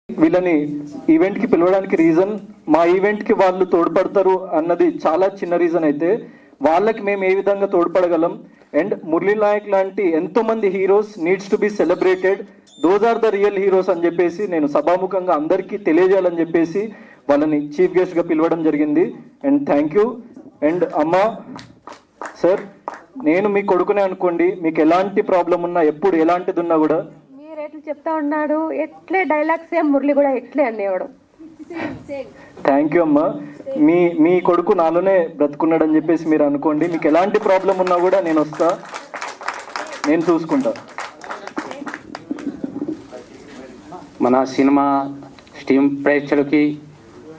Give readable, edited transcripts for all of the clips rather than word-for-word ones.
వీళ్ళని ఈవెంట్కి పిలవడానికి రీజన్ మా ఈవెంట్కి వాళ్ళు తోడ్పడతారు అన్నది చాలా చిన్న రీజన్ అయితే వాళ్ళకి మేము ఏ విధంగా తోడ్పడగలం అండ్ మురళీ నాయక్ లాంటి ఎంతోమంది heroes needs to be celebrated, those are the real heroes అని చెప్పేసి నేను సభాముఖంగా అందరికీ తెలియజేయాలని చెప్పేసి వాళ్ళని చీఫ్ గెస్ట్గా పిలవడం జరిగింది. And thank you. అండ్ అమ్మ సార్, నేను మీ కొడుకునే అనుకోండి, మీకు ఎలాంటి ప్రాబ్లం ఉన్నా ఎప్పుడు ఎలాంటిది ఉన్నా కూడా మీరు ఎట్లా చెప్తా ఉన్నాడు, ఎట్లే డైలాగ్ సేమ్ మురళి కూడా ఎట్లే అనేవాడు. థ్యాంక్ యూ అమ్మ. మీ కొడుకు నాలోనే బ్రతుకున్నాడు అని చెప్పేసి మీరు అనుకోండి, మీకు ఎలాంటి ప్రాబ్లం ఉన్నా కూడా నేను వస్తా, నేను చూసుకుంటా. మన సినిమా స్టీమ్ ప్రేక్షకులకి,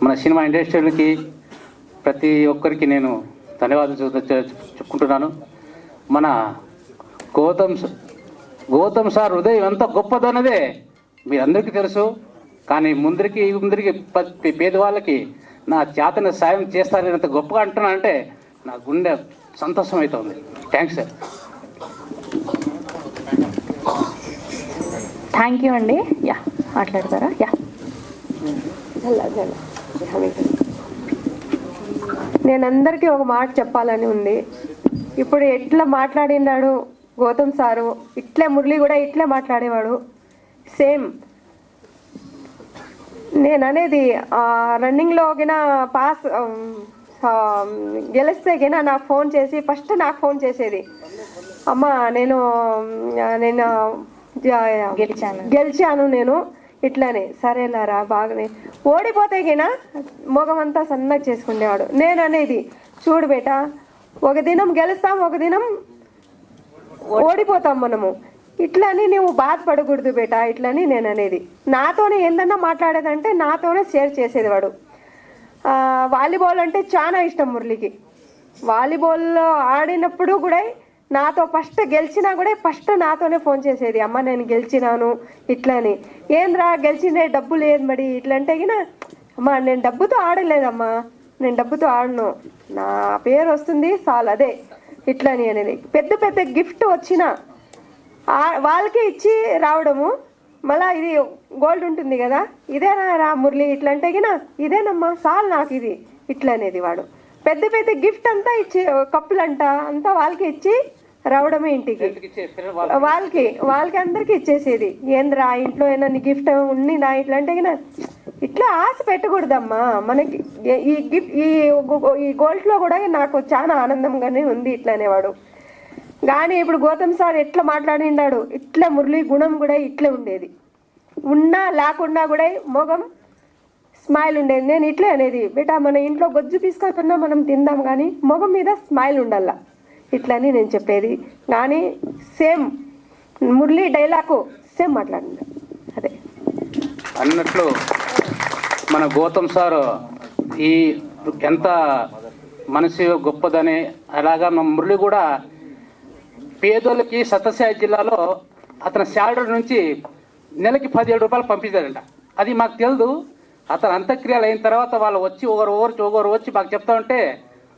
మన సినిమా ఇండస్ట్రీలకి ప్రతి ఒక్కరికి నేను ధన్యవాదాలు చెప్పుకుంటున్నాను. మన గౌతమ్ సార్ హృదయం ఎంత గొప్పదన్నదే మీ అందరికీ తెలుసు. కానీ ముందరికి పేదవాళ్ళకి నా చేతన సాయం చేస్తారని ఎంత గొప్పగా అంటున్నానంటే నా గుండె సంతోషం అవుతుంది. Thanks sir. థ్యాంక్ యూ అండి. యా మాట్లాడతారా? యా నేను అందరికీ ఒక మాట చెప్పాలని ఉంది. ఇప్పుడు ఎట్లా మాట్లాడినాడు గౌతమ్ సారు, ఇట్లే మురళి కూడా ఇట్లే మాట్లాడేవాడు సేమ్. నేను అనేది రన్నింగ్లో గినా పాస్ గెలిస్తే గినా నాకు ఫోన్ చేసి ఫస్ట్ నాకు ఫోన్ చేసేది, అమ్మ నేను గెలిచాను నేను ఇట్లానే. సరేలారా బాగానే. ఓడిపోతే గినా మొగమంతా సన్నగా చేసుకునేవాడు. నేను అనేది చూడు బేటా, ఒక దినం గెలుస్తాం, ఒక దినం ఓడిపోతాం మనము, ఇట్లని నువ్వు బాధపడకూడదు బేటా ఇట్లని నేను అనేది. నాతోనే ఏందన్నా మాట్లాడేదంటే నాతోనే షేర్ చేసేది వాడు. వాలీబాల్ అంటే చాలా ఇష్టం మురళికి. వాలీబాల్లో ఆడినప్పుడు కూడా నాతో ఫస్ట్ గెలిచినా కూడా ఫస్ట్ నాతోనే ఫోన్ చేసేది, అమ్మ నేను గెలిచినాను ఇట్లని. ఏంద్రా గెలిచిందే డబ్బు లేదు మరి ఇట్లంటే గినా, అమ్మ నేను డబ్బుతో ఆడలేదమ్మా, నేను డబ్బుతో ఆడను, నా పేరు వస్తుంది చాలు అదే ఇట్లని అనేది. పెద్ద పెద్ద గిఫ్ట్ వచ్చినా వాళ్ళకి ఇచ్చి రావడము, మళ్ళా ఇది గోల్డ్ ఉంటుంది కదా, ఇదేనా రా మురళి ఇట్లంటే గినా, ఇదేనమ్మా చాలు నాకు ఇది ఇట్లనేది. వాడు పెద్ద పెద్ద గిఫ్ట్ అంతా ఇచ్చి కప్పులంట అంతా వాళ్ళకి ఇచ్చి రావడమే ఇంటికి. వాళ్ళకి అందరికి ఇచ్చేసేది. ఏంద్రా ఇంట్లో ఏమన్నా గిఫ్ట్ ఉంది నా ఇట్లా అంటే గినా, ఇట్లా ఆశ పెట్టకూడదమ్మా మనకి. ఈ గిఫ్ట్ ఈ గోల్డ్లో కూడా నాకు చాలా ఆనందంగానే ఉంది ఇట్లా అనేవాడు. కానీ ఇప్పుడు గౌతమ్ సార్ ఎట్లా మాట్లాడినాడు, ఇట్లా మురళి గుణం కూడా ఇట్లే ఉండేది. ఉన్నా లేకున్నా కూడా మొగం స్మైల్ ఉండేది. నేను ఇట్లే అనేది, బేటా మన ఇంట్లో గొజ్జు పీసుకొస్తున్నా మనం తిందాం కానీ మొగం మీద స్మైల్ ఉండాల ఇట్లని నేను చెప్పేది. కానీ సేమ్ మురళి డైలాగు సేమ్ మాట్లాడింది అదే అన్నట్లు. మన గౌతమ్ సార్ ఈ ఎంత మనసు గొప్పదని, అలాగా మన మురళి కూడా పేదోళ్ళకి సత్యసాయి జిల్లాలో అతని శాలరీ నుంచి నెలకి 17 రూపాయలు పంపించారంట. అది మాకు తెలియదు. అతను అంత్యక్రియలు అయిన తర్వాత వాళ్ళు వచ్చి ఒకరు వచ్చి మాకు చెప్తా ఉంటే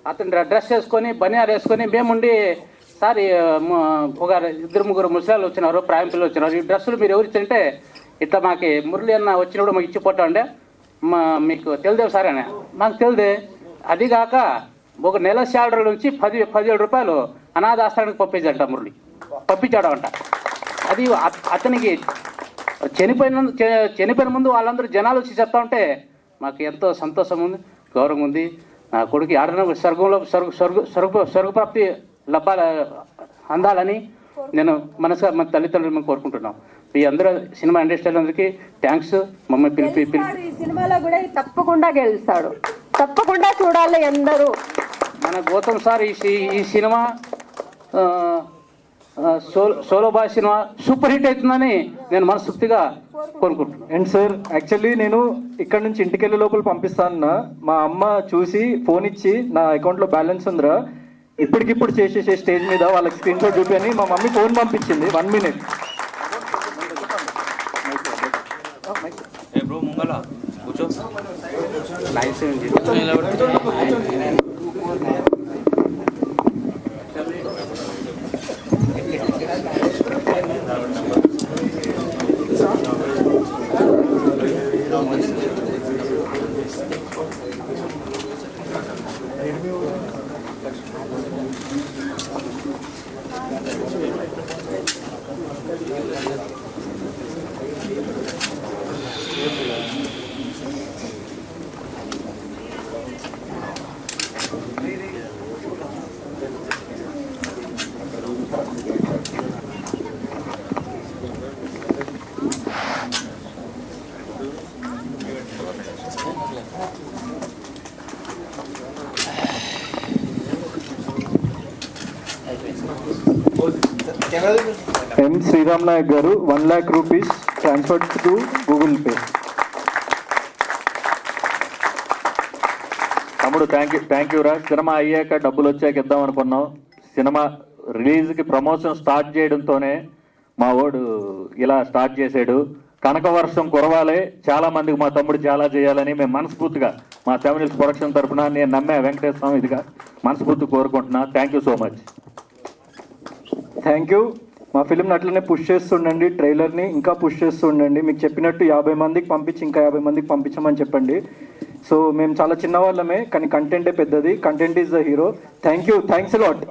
అతను డ్రెస్ వేసుకొని బనియాలు వేసుకొని మేముండి, సార్ ఒక 2-3 ముసలాలు వచ్చినారు, ప్రాయం పిల్లలు వచ్చినారు, ఈ డ్రెస్సులు మీరు ఎవరు ఇచ్చింటే ఇట్లా మాకు మురళి అన్న వచ్చినప్పుడు మాకు ఇచ్చిపోతా ఉండే, మీకు తెలియదు సార్ అని. మాకు తెలియదే. అదిగాక ఒక నెల శాలరీ నుంచి 17 రూపాయలు అనాథాశ్రమానికి పంపించాడంట మురళి, పంపించాడు అంట. అది అతనికి చనిపోయిన ముందు వాళ్ళందరూ జనాలు వచ్చి చెప్తా ఉంటే మాకు ఎంతో సంతోషం ఉంది, గౌరవం ఉంది. నా కొడుకు ఆడన స్వర్గంలో స్వర్గప్రాప్తి అందాలని నేను మనసుగా మన తల్లిదండ్రులు కోరుకుంటున్నాం. ఈ అందరూ సినిమా ఇండస్ట్రీ అందరికీ థ్యాంక్స్. మమ్మల్ని పిలిపి ఈ సినిమాలో కూడా తప్పకుండా గెలుస్తాడు, తప్పకుండా చూడాలి అందరూ. మన గౌతమ్ సార్ ఈ cinema solo boy cinema super hit అవుతుందని నేను మనస్ఫూర్తిగా కోరుకుంటున్నాను. అండ్ సార్ యాక్చువల్లీ నేను ఇక్కడ నుంచి ఇంటికెళ్ళే లోపల పంపిస్తాను. మా అమ్మ చూసి ఫోన్ ఇచ్చి నా అకౌంట్లో బ్యాలెన్స్ ఉందిరా ఇప్పటికిప్పుడు చేసేసే స్టేజ్ మీద వాళ్ళకి స్క్రీన్ షాట్ చూపి అని మా మమ్మీ ఫోన్ పంపించింది. 1 minute. ఎం శ్రీరామ్ నాయక్ గారు 1 lakh rupees transfer to Google pay. తమ్ముడు థ్యాంక్ యూ రా. సినిమా అయ్యాక డబ్బులు వచ్చాక ఇద్దాం అనుకున్నాం. సినిమా రిలీజ్కి ప్రమోషన్ స్టార్ట్ చేయడంతోనే మా వాడు ఇలా స్టార్ట్ చేశాడు. కనకవర్షం కురవాలే, చాలా మందికి మా తమ్ముడు చాలా చేయాలని మేము మనస్ఫూర్తిగా మా 7 Hills ప్రొడక్షన్ తరఫున నేను నమ్మే వెంకటేశ్వర స్వామి ఇదిగా మనస్ఫూర్తిగా కోరుకుంటున్నా. Thank you so much. Thank you. మా ఫిల్మ్ని అట్లనే పుష్ చేస్తుండండి, ట్రైలర్ని ఇంకా పుష్ చేస్తుండండి. మీకు చెప్పినట్టు 50 మందికి పంపించి ఇంకా 50 మందికి పంపించమని చెప్పండి. సో మేము చాలా చిన్నవాళ్ళమే, కానీ కంటెంటే పెద్దది. Content is the hero. Thank you, thanks a lot.